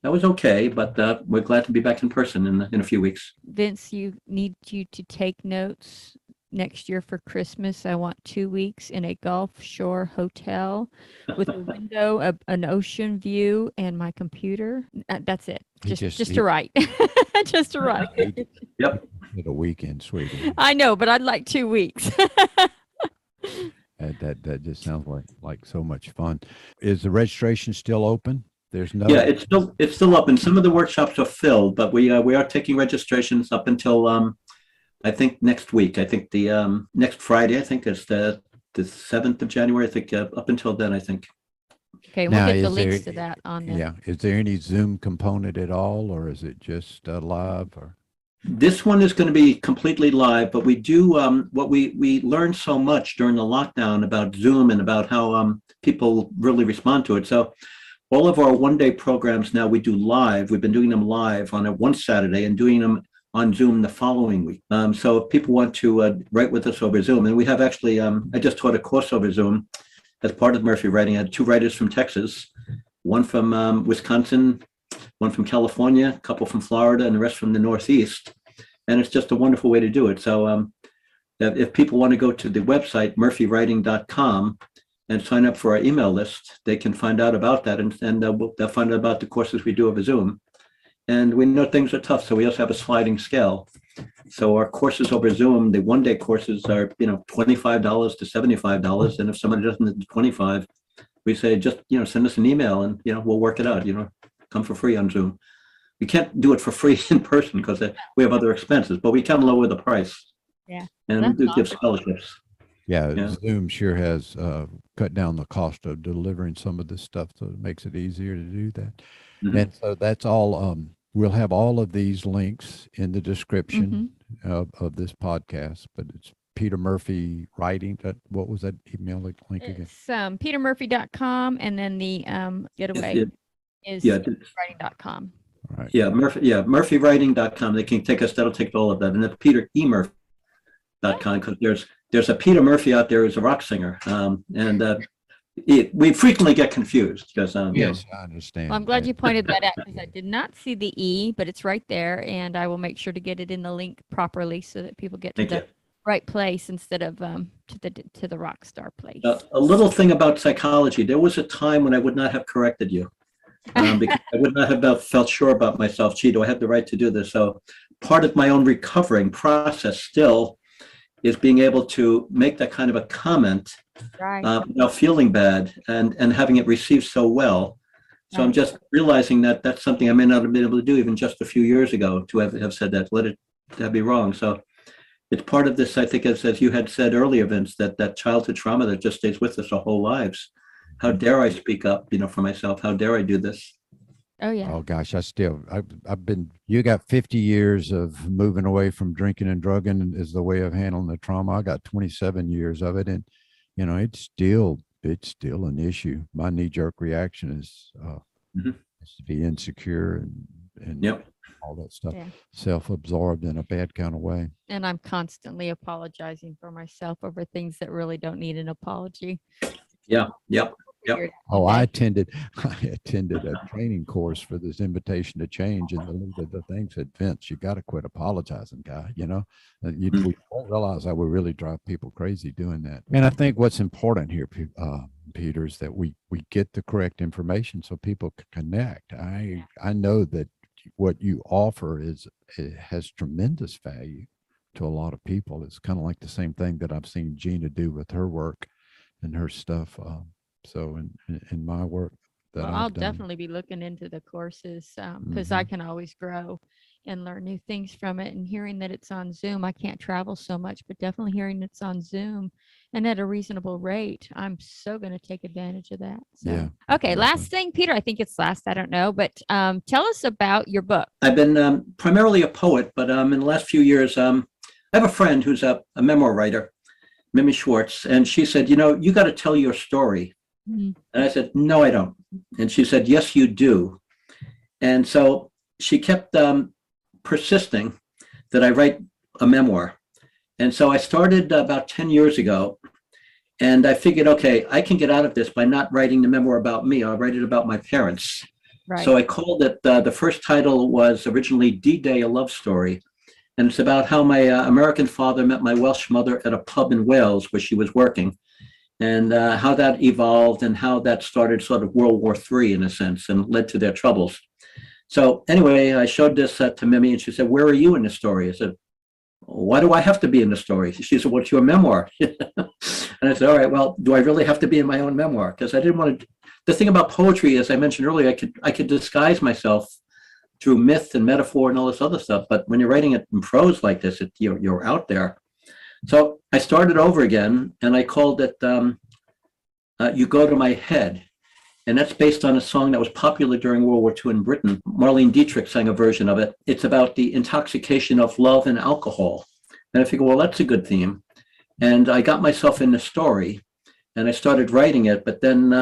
That was okay, but we're glad to be back in person in a few weeks. Vince, you need you to take notes next year for Christmas. I want 2 weeks in a Gulf Shore hotel with a window, an ocean view, and my computer. That's it. Just to write. Just to write. Yep. A weekend, sweetie. I know, but I'd like 2 weeks. That just sounds like so much fun. Is the registration still open? There's no. Yeah, it's still up, and some of the workshops are filled, but we are taking registrations up until I think next week. I think the next Friday. I think it's the 7th of January. I think up until then. I think. Okay, we'll get the links to that on there. Yeah, is there any Zoom component at all, or is it just live? Or this one is going to be completely live, but we do what we learned so much during the lockdown about Zoom and about how people really respond to it. So all of our one-day programs now we do live. We've been doing them live on one Saturday and doing them on Zoom the following week. So if people want to write with us over Zoom, and we have actually, I just taught a course over Zoom as part of Murphy Writing. I had 2 writers from Texas, one from Wisconsin, one from California, a couple from Florida, and the rest from the Northeast. And it's just a wonderful way to do it. So if people want to go to the website, murphywriting.com, and sign up for our email list, they can find out about that, and they'll find out about the courses we do over Zoom. And we know things are tough, so we also have a sliding scale. So our courses over Zoom, the one-day courses are, $25 to $75, and if somebody doesn't do 25, we say just send us an email, and we'll work it out. Come for free on Zoom. We can't do it for free in person because we have other expenses, but we can lower the price. Yeah, and we do give scholarships. Yeah, Zoom sure has cut down the cost of delivering some of this stuff, so it makes it easier to do that. Mhm. And so that's all. We'll have all of these links in the description of this podcast, but it's Peter Murphy Writing. What was that email link again? It's petermurphy.com, and then the Getaway is writing.com. Right. Yeah, murphywriting.com. They can take us, that'll take all of that. And then Peter E. Murphy.com, because there's a Peter Murphy out there who's a rock singer. We frequently get confused because Yes, I understand. Well, I'm glad you pointed that out because I did not see the E, but it's right there, and I will make sure to get it in the link properly so that people get to the right place instead of to the rock star place. A little thing about psychology. There was a time when I would not have corrected you because I would not have felt sure about myself. Gee, do I have the right to do this? So part of my own recovering process still is being able to make that kind of a comment without feeling bad and having it received so well. So I'm just realizing that that's something I may not have been able to do even just a few years ago to have said that. That'd be wrong. So it's part of this, I think, as you had said earlier, Vince, that childhood trauma that just stays with us our whole lives. How dare I speak up, for myself? How dare I do this? Oh, yeah. Oh, gosh, you got 50 years of moving away from drinking and drugging is the way of handling the trauma. I got 27 years of it. And, it's still an issue. My knee jerk reaction is to be insecure and Yep. all that stuff. Yeah. Self-absorbed in a bad kind of way. And I'm constantly apologizing for myself over things that really don't need an apology. Yeah. Yep. Yep. Figured Oh, out I today. attended a training course for this invitation to change, and the thing said, Vince, you got to quit apologizing, guy. You know, we don't realize how we really drive people crazy doing that. And I think what's important here, Peter, is that we get the correct information so people can connect. I know that what you offer it has tremendous value to a lot of people. It's kind of like the same thing that I've seen Gina do with her work and her stuff. So in my work that Well, I've I'll done. definitely be looking into the courses because I Mhm. can always grow and learn new things from it. And hearing that it's on Zoom, I can't travel so much, but definitely hearing it's on Zoom and at a reasonable rate, I'm so going to take advantage of that. So, Yeah, okay, last definitely. thing, Peter. I think it's last. I don't know, but tell us about your book. I've been primarily a poet, but in the last few years, I have a friend who's a memoir writer, Mimi Schwartz, and she said, you got to tell your story. Mhm. And I said, no, I don't. And she said, yes, you do. And so she kept persisting that I write a memoir. And so I started about 10 years ago. And I figured, okay, I can get out of this by not writing the memoir about me. I'll write it about my parents. Right. So I called it, the first title was originally D-Day, a Love Story. And it's about how my American father met my Welsh mother at a pub in Wales where she was working, and how that evolved and how that started sort of World War III in a sense and led to their troubles. So anyway, I showed this to Mimi and she said, where are you in the story? I said, why do I have to be in the story? She said, what's your memoir? And I said, all right, well, do I really have to be in my own memoir? Because I didn't want to. The thing about poetry, as I mentioned earlier, I could disguise myself through myth and metaphor and all this other stuff. But when you're writing it in prose like this, you're out there. So I started over again and I called it You Go to My Head. And that's based on a song that was popular during World War II in Britain. Marlene Dietrich sang a version of it. It's about the intoxication of love and alcohol. And I figured, well, that's a good theme. And I got myself in the story and I started writing it. But then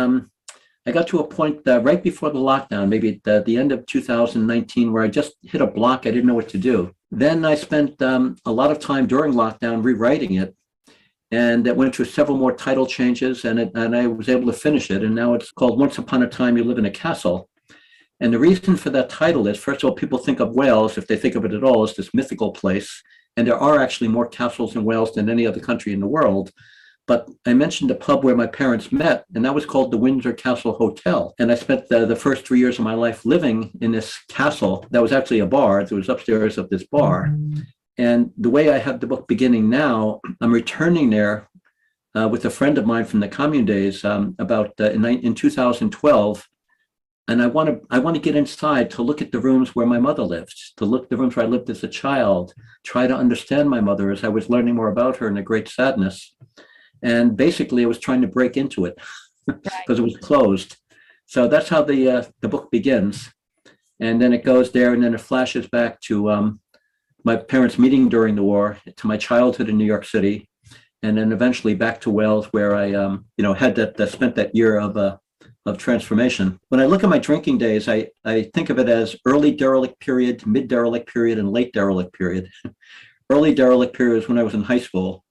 I got to a point right before the lockdown, maybe at the end of 2019, where I just hit a block. I didn't know what to do. Then I spent a lot of time during lockdown rewriting it. And it went through several more title changes, and I was able to finish it. And now it's called Once Upon a Time You Live in a Castle. And the reason for that title is, first of all, people think of Wales, if they think of it at all, as this mythical place. And there are actually more castles in Wales than any other country in the world. But I mentioned the pub where my parents met, and that was called the Windsor Castle Hotel. And I spent the first 3 years of my life living in this castle that was actually a bar. It was upstairs of this bar. And the way I have the book beginning now, I'm returning there with a friend of mine from the commune days in 2012. And I want to get inside to look at the rooms where my mother lived, to look at the rooms where I lived as a child, try to understand my mother as I was learning more about her in a great sadness. And basically I was trying to break into it because it was closed. So that's how the book begins. And then it goes there and then it flashes back to my parents meeting during the war, to my childhood in New York City, and then eventually back to Wales, where I, spent that year of transformation. When I look at my drinking days, I think of it as early derelict period, mid derelict period, and late derelict period. Early derelict period was when I was in high school.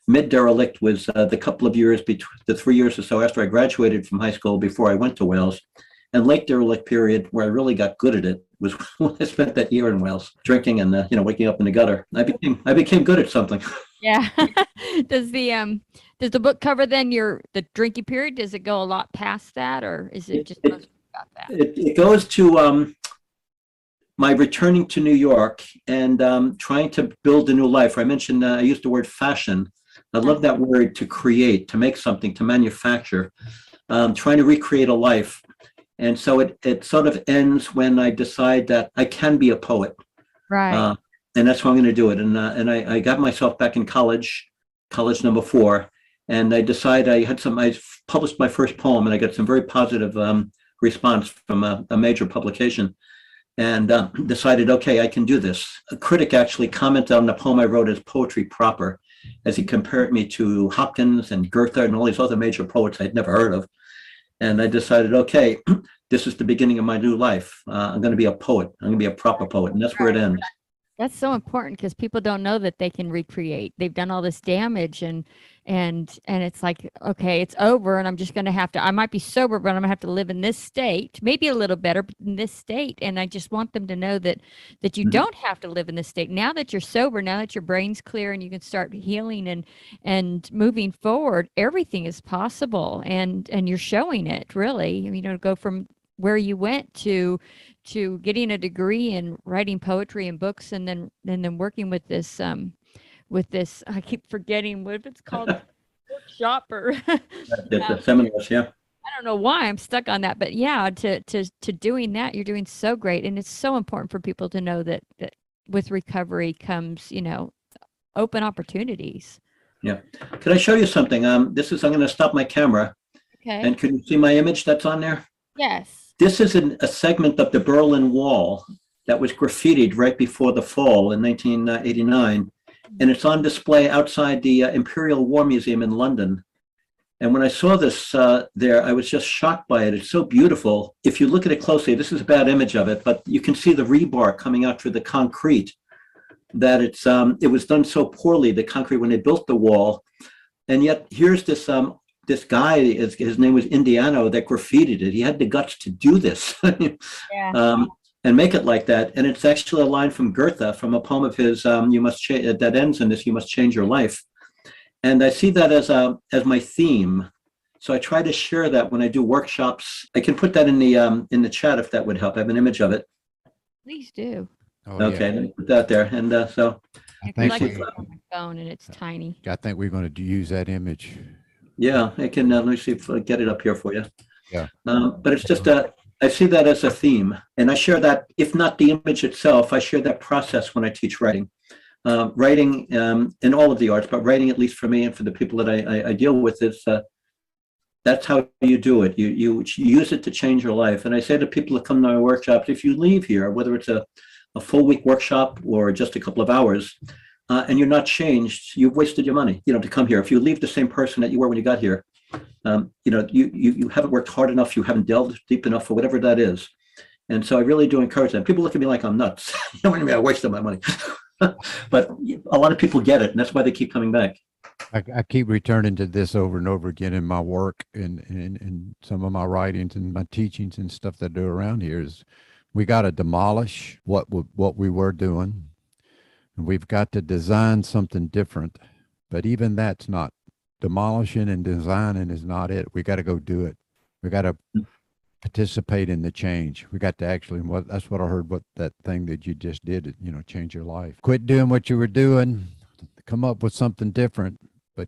Mid derelict was the couple of years between the 3 years or so after I graduated from high school before I went to Wales. And late derelict period, where I really got good at it, was when I spent that year in Wales, drinking and waking up in the gutter. I became good at something. Yeah. Does the book cover then the drinking period? Does it go a lot past that, or is it just mostly about that? It goes to my returning to New York and trying to build a new life. I mentioned I used the word fashion. I love that word, to create, to make something, to manufacture, trying to recreate a life. And so it sort of ends when I decide that I can be a poet. Right. And that's how I'm going to do it. And I got myself back in college number 4, and I decided I published my first poem, and I got some very positive response from a major publication, and decided, okay, I can do this. A critic actually commented on the poem I wrote as poetry proper, as he compared me to Hopkins and Goethe and all these other major poets I'd never heard of. And I decided, okay, this is the beginning of my new life. I'm going to be a poet. I'm going to be a proper poet. And that's where it ends. That's so important because people don't know that they can recreate. They've done all this damage and it's like, okay, it's over and I'm just going to have to, I might be sober, but I'm gonna have to live in this state, maybe a little better but in this state. And I just want them to know that you Mhm. don't have to live in this state. Now that you're sober, now that your brain's clear and you can start healing and moving forward, everything is possible and you're showing it really, to go from where you went to getting a degree in writing poetry and books and then working with this I keep forgetting what it's called workshop or The seminars, yeah. I don't know why I'm stuck on that, but yeah, to doing that, you're doing so great. And it's so important for people to know that with recovery comes, open opportunities. Yeah. Could I show you something? I'm going to stop my camera. Okay. And can you see my image that's on there? Yes. This is a segment of the Berlin Wall that was graffitied right before the fall in 1989. And it's on display outside the Imperial War Museum in London. And when I saw this there, I was just shocked by it. It's so beautiful. If you look at it closely, this is a bad image of it, but you can see the rebar coming out through the concrete, that it was done so poorly, the concrete, when they built the wall. And yet here's this guy, his name was Indiano, that graffitied it. He had the guts to do this. Yeah. And make it like that. And it's actually a line from Goethe, from a poem of his, that ends in this, you must change your life. And I see that as my theme. So I try to share that when I do workshops. I can put that in the chat if that would help. I have an image of it. Please do. Oh, Okay, let me put that there. And so, I I think like we, it on my phone and it's tiny. I think we're going to use that image. yeah, I can, let me see if I get it up here for you. Yeah. But it's just I see that as a theme, and I share that, if not the image itself, I share that process when I teach writing. Writing in all of the arts, but writing, at least for me and for the people that I deal with, is that's how you do it. You use it to change your life. And I say to people that come to my workshops, if you leave here, whether it's a full week workshop or just a couple of hours, and you're not changed, you've wasted your money, to come here. If you leave the same person that you were when you got here, you haven't worked hard enough, you haven't delved deep enough, or whatever that is. And so I really do encourage them. People look at me like I'm nuts. What do you mean I wasted my money? But a lot of people get it, and that's why they keep coming back. I keep returning to this over and over again in my work and some of my writings and my teachings and stuff that I do around here is we got to demolish what we were doing. And we've got to design something different. But even that's not, demolishing and designing is not it. We got to go do it. We got to participate in the change. We got to actually, that's what I heard, what that thing that you just did, change your life. Quit doing what you were doing, come up with something different, but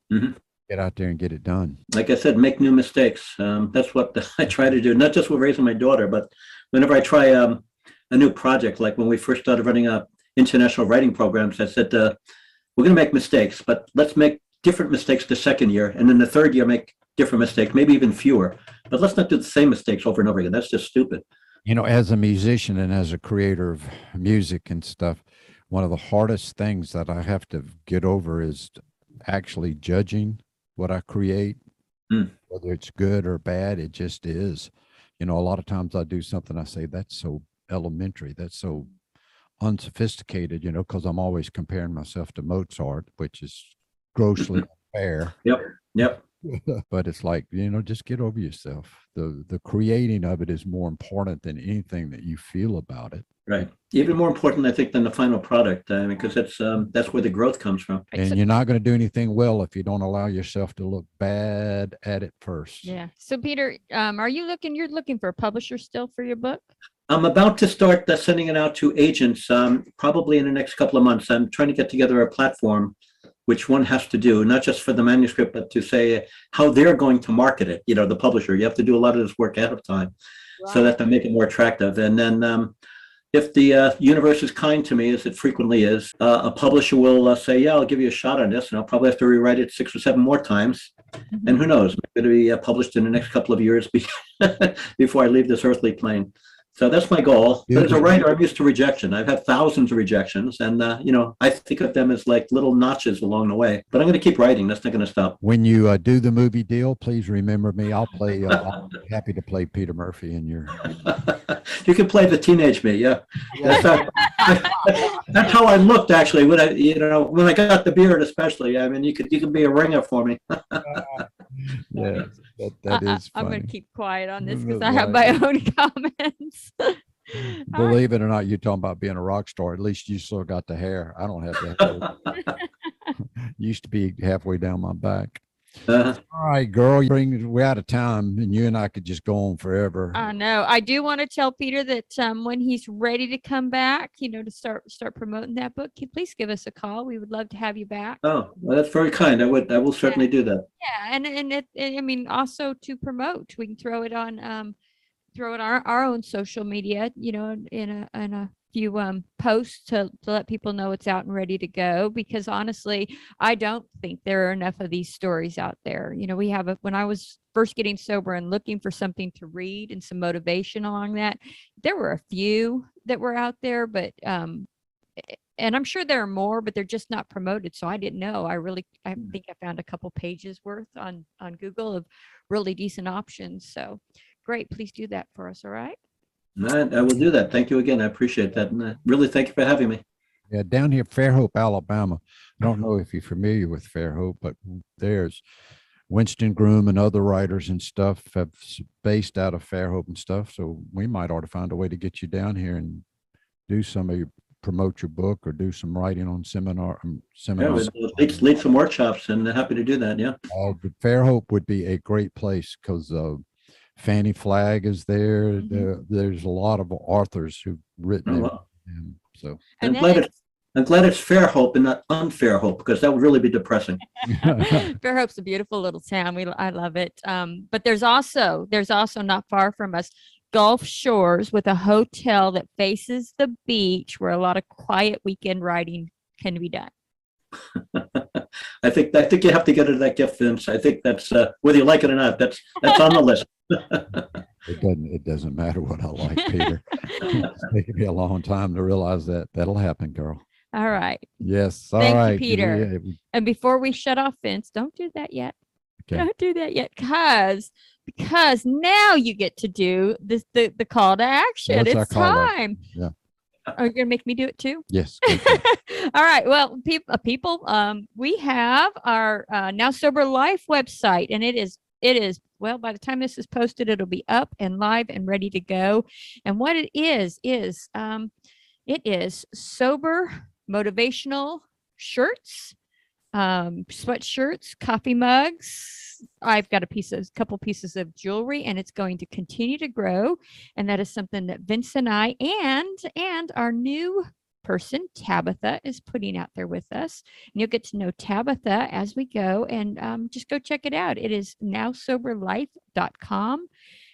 get out there and get it done. Like I said, make new mistakes. That's what I try to do, not just with raising my daughter, but whenever I try a new project, like when we first started running international writing programs, I said, we're going to make mistakes, but let's make different mistakes the second year. And then the third year, make different mistakes, maybe even fewer, but let's not do the same mistakes over and over again. That's just stupid. As a musician and as a creator of music and stuff, one of the hardest things that I have to get over is actually judging what I create, whether it's good or bad. It just is. A lot of times I do something, I say, that's so elementary, that's so unsophisticated, because I'm always comparing myself to Mozart, which is grossly unfair. Yep. But it's like, just get over yourself. The creating of it is more important than anything that you feel about it. Right. Even more important, I think, than the final product, because that's where the growth comes from. And you're not going to do anything well if you don't allow yourself to look bad at it first. Yeah. So Peter, you're looking for a publisher still for your book? I'm about to start sending it out to agents, probably in the next couple of months. I'm trying to get together a platform, which one has to do, not just for the manuscript, but to say how they're going to market it. The publisher, you have to do a lot of this work ahead of time, so that they make it more attractive. And then if the universe is kind to me, as it frequently is, a publisher will say, yeah, I'll give you a shot on this, and I'll probably have to rewrite it 6 or 7 more times. And who knows, maybe it'll be published in the next couple of years before I leave this earthly plane. So that's my goal. Yeah. But as a writer, I'm used to rejection. I've had thousands of rejections, and I think of them as like little notches along the way. But I'm going to keep writing. That's not going to stop. When you do the movie deal, please remember me. I'll play. I'll be happy to play Peter Murphy in your. You can play the teenage me. Yeah, that's how I looked actually when I got the beard, especially. I mean, you could be a ringer for me. Yeah, that is. I'm going funny. to keep quiet on this because I have my own comments. Believe it or not, you're talking about being a rock star. At least you still got the hair. I don't have that. Used to be halfway down my back. All right, girl, we're out of time, and you and I could just go on forever. I know. I do want to tell Peter that when he's ready to come back, to start promoting that book, please give us a call. We would love to have you back. Oh, well, that's very kind. I will certainly do that. Yeah, and I mean, also to promote, we can throw it on our own social media, in a few posts to let people know it's out and ready to go, because honestly, I don't think there are enough of these stories out there. When I was first getting sober and looking for something to read and some motivation along that, there were a few that were out there, but and I'm sure there are more, but they're just not promoted. So I didn't know. I think I found a couple pages worth on Google of really decent options. So great. Please do that for us. All right. I will do that. Thank you again. I appreciate that. And really, thank you for having me. Yeah, down here, Fairhope, Alabama. I don't know if you're familiar with Fairhope, but there's Winston Groom and other writers and stuff have based out of Fairhope and stuff. So we might ought to find a way to get you down here and do promote your book or do some writing on seminars. Yeah, lead some workshops, and happy to do that. Yeah. But Fairhope would be a great place because Fannie Flagg is there. Mhm. There's a lot of authors who've written it. Well, And so I'm glad it's Fair Hope and not Unfair Hope, because that would really be depressing. Fairhope's a beautiful little town. I love it. But there's also not far from us, Gulf Shores, with a hotel that faces the beach, where a lot of quiet weekend writing can be done. I think you have to get into that gift, Vince. I think that's whether you like it or not. That's on the list. It doesn't matter what I like, Peter. It's taken me a long time to realize that'll happen, girl. All right. Yes. Thank all right. you, Peter. Yeah. And before we shut off, Vince, don't do that yet. Okay. Don't do that yet, because now you get to do this, the call to action. What's our It's call to time. Yeah. Are you gonna make me do it too? Yes. All right. Well, people, we have our Now Sober Life website, and it is well, by the time this is posted, it'll be up and live and ready to go. And what it is it is sober motivational shirts, sweatshirts, coffee mugs. I've got a couple pieces of jewelry, and it's going to continue to grow. And that is something that Vince and I and our new person, Tabitha, is putting out there with us. And you'll get to know Tabitha as we go, and just go check it out. It is nowsoberlife.com.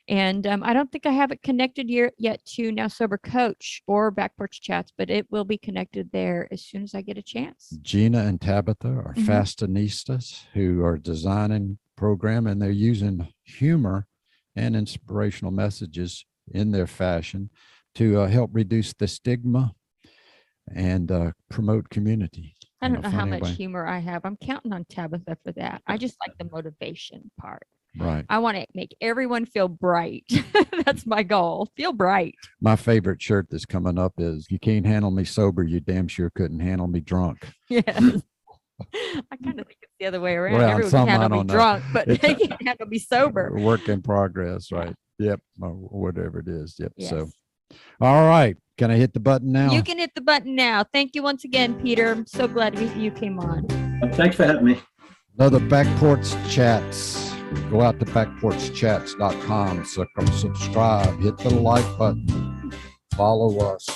And I don't think I have it connected yet to Now Sober Coach or Back Porch Chats, but it will be connected there as soon as I get a chance. Gina and Tabitha are Mhm. fashionistas who are designing program, and they're using humor and inspirational messages in their fashion to help reduce the stigma and promote community. I in don't a know how funny much way. humor I have. I'm counting on Tabitha for that. I just like the motivation part. Right. I want to make everyone feel bright. That's my goal. Feel bright. My favorite shirt that's coming up is "You can't handle me sober, you damn sure couldn't handle me drunk." Yes. I kind of think it's the other way around. Well, Everyone some can I handle me don't know. drunk, but It's- they can't handle me sober. Work in progress, right? Yep. Or whatever it is. Yep. Yes. So, all right. Can I hit the button now? You can hit the button now. Thank you once again, Peter. I'm so glad you came on. Thanks for having me. Another Back Porch Chats. Go out to backporchchats.com, subscribe, hit the like button, follow us.